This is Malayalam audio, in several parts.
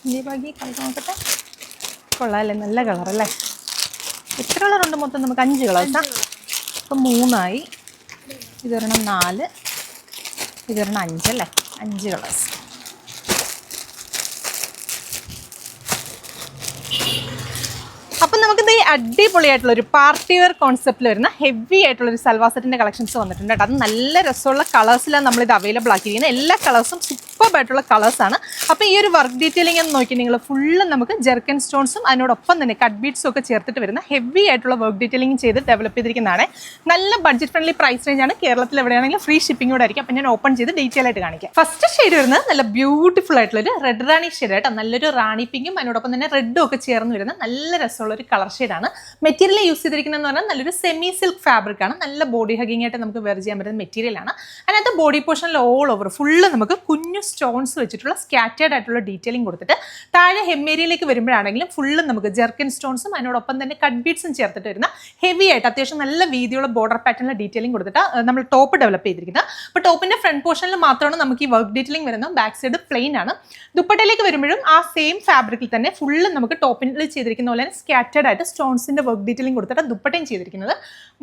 ഇനി ബാക്കി കളർ നോക്കട്ടെ. കൊള്ളാമല്ലേ, നല്ല കളറല്ലേ. എത്ര കളറുണ്ട് മൊത്തം? നമുക്ക് 5 കളേഴ്സാണ്. ഇപ്പം 3ആയി. ഇതൊരെണ്ണം 4, ഇതൊരെണ്ണം 5 അല്ലേ. 5 കളേഴ്സ്. അപ്പം നമുക്കിത് ഈ അടിപൊളിയായിട്ടുള്ളൊരു പാർട്ടി വെയർ കോൺസെപ്റ്റിൽ വരുന്ന ഹെവി ആയിട്ടുള്ളൊരു സൽവാർ സെറ്റിൻ്റെ കളക്ഷൻസ് വന്നിട്ടുണ്ട് കേട്ടോ. അത് നല്ല രസമുള്ള കളേഴ്സിലാണ് നമ്മളിത് അവൈലബിൾ ആക്കിയിരിക്കുന്നത്. എല്ലാ കളേഴ്സും സൂപ്പറായിട്ടുള്ള കളേഴ്സാണ്. അപ്പോൾ ഈ ഒരു വർക്ക് ഡീറ്റെയിലിംഗ് എന്ന് നോക്കി നിങ്ങൾ ഫുള്ള് നമുക്ക് ജെർക്കൻ സ്റ്റോൺസും അതിനോടൊപ്പം തന്നെ കട്ട് ബീഡ്സും ഒക്കെ ചേർത്തിട്ട് വരുന്ന ഹെവി ആയിട്ടുള്ള വർക്ക് ഡീറ്റെയിലിംഗ് ചെയ്ത് ഡെവലപ്പ് ചെയ്തിരിക്കുന്നതാണ്. നല്ല ബഡ്ജറ്റ് ഫ്രണ്ട്ലി പ്രൈസ് റേഞ്ചാണ്. കേരളത്തിൽ എവിടെയാണെങ്കിലും ഫ്രീ ഷിപ്പിംഗ് കൂടെ ആയിരിക്കും. അപ്പോൾ ഞാൻ ഓപ്പൺ ചെയ്ത് ഡീറ്റെയിൽ ആയിട്ട് കാണിക്കാം. ഫസ്റ്റ് ഷെയ്ഡ് വരുന്നത് നല്ല ബ്യൂട്ടിഫുൾ ആയിട്ടുള്ളൊരു റെഡ് റാണി ഷെയ്ഡ് ആയിട്ട്, നല്ലൊരു റാണി പിങ്കും അതിനോടൊപ്പം തന്നെ റെഡും ഒക്കെ ചേർന്ന് വരുന്ന നല്ല രസമുള്ള ഒരു കളർ ഷെയ്ഡാണ്. മെറ്റീരിയൽ യൂസ് ചെയ്തിരിക്കുന്നതെന്ന് പറഞ്ഞാൽ നല്ലൊരു സെമി സിൽക്ക് ഫാബ്രിക് ആണ്. നല്ല ബോഡി ഹഗിങ് ആയിട്ട് നമുക്ക് വെയർ ചെയ്യാൻ പറ്റുന്ന മെറ്റീരിയൽ ആണ്. അതിനകത്ത് ബോഡി പോർഷനിൽ ഓൾ ഓവർ ഫുള്ള് നമുക്ക് കുഞ്ഞു സ്റ്റോൺസ് വെച്ചിട്ടുള്ള സ്കാറ്റേഡ് ആയിട്ടുള്ള ഡീറ്റെയിലിംഗ് കൊടുത്തിട്ട് താഴെ ഹെമ്മേരിയയിലേക്ക് വരുമ്പോഴാണെങ്കിലും ഫുള്ള് നമുക്ക് ജെർക്കൻ സ്റ്റോൺസും അതിനോടൊപ്പം തന്നെ കട്ട് ബീഡ്സും ചേർത്തിട്ട് വരുന്ന ഹെവി ആയിട്ട് അത്യാവശ്യം നല്ല വീതിയുള്ള ബോർഡർ പാറ്റേണിലെ ഡീറ്റെയിലിംഗ് കൊടുത്തിട്ട് നമ്മൾ ടോപ്പ് ഡെവലപ്പ് ചെയ്തിരിക്കുന്നത്. അപ്പോൾ ടോപ്പിന്റെ ഫ്രണ്ട് പോർഷനിൽ മാത്രമാണ് നമുക്ക് ഈ വർക്ക് ഡീറ്റെയിലിംഗ് വരുന്നത്. ബാക്ക് സൈഡ് പ്ലെയിൻ ആണ്. ദുപ്പട്ടയിലേക്ക് വരുമ്പോഴും ആ സെയിം ഫാബ്രിക്കിൽ തന്നെ ഫുള്ള് നമുക്ക് ടോപ്പിൽ ചെയ്തിരിക്കുന്ന പോലെ സ്കാറ്റേഡ് ആയിട്ട് സ്റ്റോൺസിന്റെ വർക്ക് ഡീറ്റെയിലിംഗ് കൊടുത്തിട്ട് ദുപ്പട്ടയും ചെയ്തിരിക്കുന്നത്.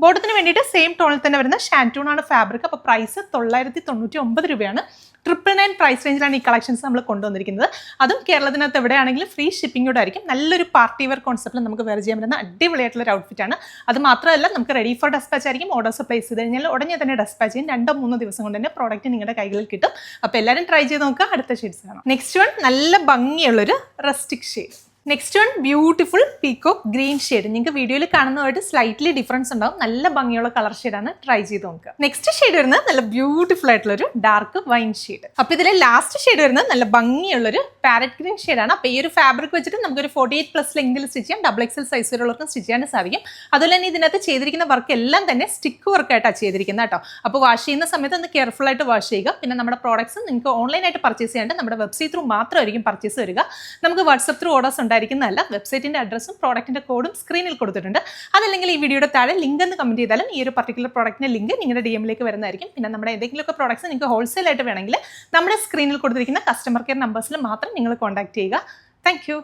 ബോട്ടത്തിന് വേണ്ടിയിട്ട് സെയിം ടോണിൽ തന്നെ വരുന്ന ഷാൻറ്റൂൺ ആണ് ഫാബ്രിക്. അപ്പോൾ പ്രൈസ് 999 രൂപയാണ്. 999 പ്രൈസ് റേഞ്ചിലാണ് ഈ കളക്ഷൻസ് നമ്മൾ കൊണ്ടുവന്നിരിക്കുന്നത്. അതും കേരളത്തിനകത്ത് എവിടെയാണെങ്കിലും ഫ്രീ ഷിപ്പിംഗോടെ ആയിരിക്കും. നല്ലൊരു പാർട്ടി വെയർ കോൺസെപ്റ്റിൽ നമുക്ക് വെയർ ചെയ്യാൻ പറ്റുന്ന അടിപൊളിയായിട്ടുള്ള ഒരു ഔട്ട്ഫിറ്റ് ആണ്. അത് മാത്രമല്ല നമുക്ക് റെഡി ഫോർ ഡെസ്പാച്ച് ആയിരിക്കും. ഓർഡേഴ്സ് പ്ലേസ് ചെയ്ത് കഴിഞ്ഞാൽ ഉടനെ തന്നെ ഡെസ്പാച്ച് ചെയ്യും. 2-3 ദിവസം കൊണ്ട് തന്നെ പ്രോഡക്റ്റ് നിങ്ങളുടെ കൈകളിൽ കിട്ടും. അപ്പോൾ എല്ലാവരും ട്രൈ ചെയ്ത് നോക്കുക. അടുത്ത ഷെയ്ഡ്സ് കാണാം. നെക്സ്റ്റ് വൺ നല്ല ഭംഗിയുള്ളൊരു rustic shade. Next one beautiful peacock green shade. നിങ്ങൾക്ക് വീഡിയോയിൽ കാണുന്നതായിട്ട് സ്ലൈറ്റ്ലി ഡിഫറൻസ് ഉണ്ടാവും. നല്ല ഭംഗിയുള്ള കളർ ഷെയ്ഡാണ്. ട്രൈ ചെയ്ത് നോക്കുക. നെക്സ്റ്റ് ഷെയ്ഡ് വരുന്നത് നല്ല ബ്യൂട്ടിഫുൾ ആയിട്ടുള്ള ഒരു ഡാർക്ക് വൈൻ ഷെയ്ഡ്. അപ്പോൾ ഇതിലെ ലാസ്റ്റ് ഷെയ്ഡ് വരുന്നത് നല്ല ഭംഗിയുള്ളൊരു പാരറ്റ് ഗ്രീൻ ഷെയ്ഡാണ്. അപ്പോൾ ഈ ഒരു ഫാബ്രിക് വെച്ചിട്ട് നമുക്കൊരു 48+ ലെങ്തിൽ സ്റ്റിച്ച് ചെയ്യാം. XXL സൈസ് വരെയുള്ളവർക്കും സ്റ്റിച്ച് ചെയ്യാൻ സാധിക്കും. അതുപോലെ തന്നെ ഇതിനകത്ത് ചെയ്തിരിക്കുന്ന വർക്ക് എല്ലാം തന്നെ സ്റ്റിക്ക് വർക്കായിട്ടാണ് ചെയ്തിരിക്കുന്നത് കേട്ടോ. അപ്പോൾ വാഷ് ചെയ്യുന്ന സമയത്ത് ഒന്ന് കെയർഫുൾ ആയിട്ട് വാഷ് ചെയ്യുക. പിന്നെ നമ്മുടെ പ്രോഡക്ട്സ് നിങ്ങൾക്ക് ഓൺലൈനായിട്ട് പർച്ചേസ് ചെയ്യാണ്ട് നമ്മുടെ വെബ്സൈറ്റ് ത്രൂ മാത്രമായിരിക്കും പർച്ചേസ് വരിക. നമുക്ക് വാട്സ്ആപ്പ് ത്രൂ ഓർഡേഴ്സ് ഉണ്ടായിരിക്കുന്നതല്ല. വെബ്സൈറ്റിന്റെ അഡ്രസ്സും പ്രോഡക്റ്റിന്റെ കോഡും സ്ക്രീനിൽ കൊടുത്തിട്ടുണ്ട്. അതല്ലെങ്കിൽ ഈ വീഡിയോയുടെ താഴെ ലിങ്ക് എന്ന് കമന്റ് ചെയ്താലും ഈ ഒരു പർട്ടിക്കുലർ പ്രോഡക്റ്റിന്റെ ലിങ്ക് നിങ്ങളുടെ DMലേക്ക് വരുന്നതായിരിക്കും. പിന്നെ നമ്മുടെ ഏതെങ്കിലുമൊക്കെ പ്രോഡക്ട്സ് നിങ്ങൾക്ക് ഹോൾസെയിൽ ആയിട്ട് വേണമെങ്കിൽ നമ്മുടെ സ്ക്രീനിൽ കൊടുത്തിരിക്കുന്ന കസ്റ്റമർ കെയർ നമ്പേഴ്സിൽ മാത്രം നിങ്ങൾ കോൺടാക്ട് ചെയ്യുക. Thank you.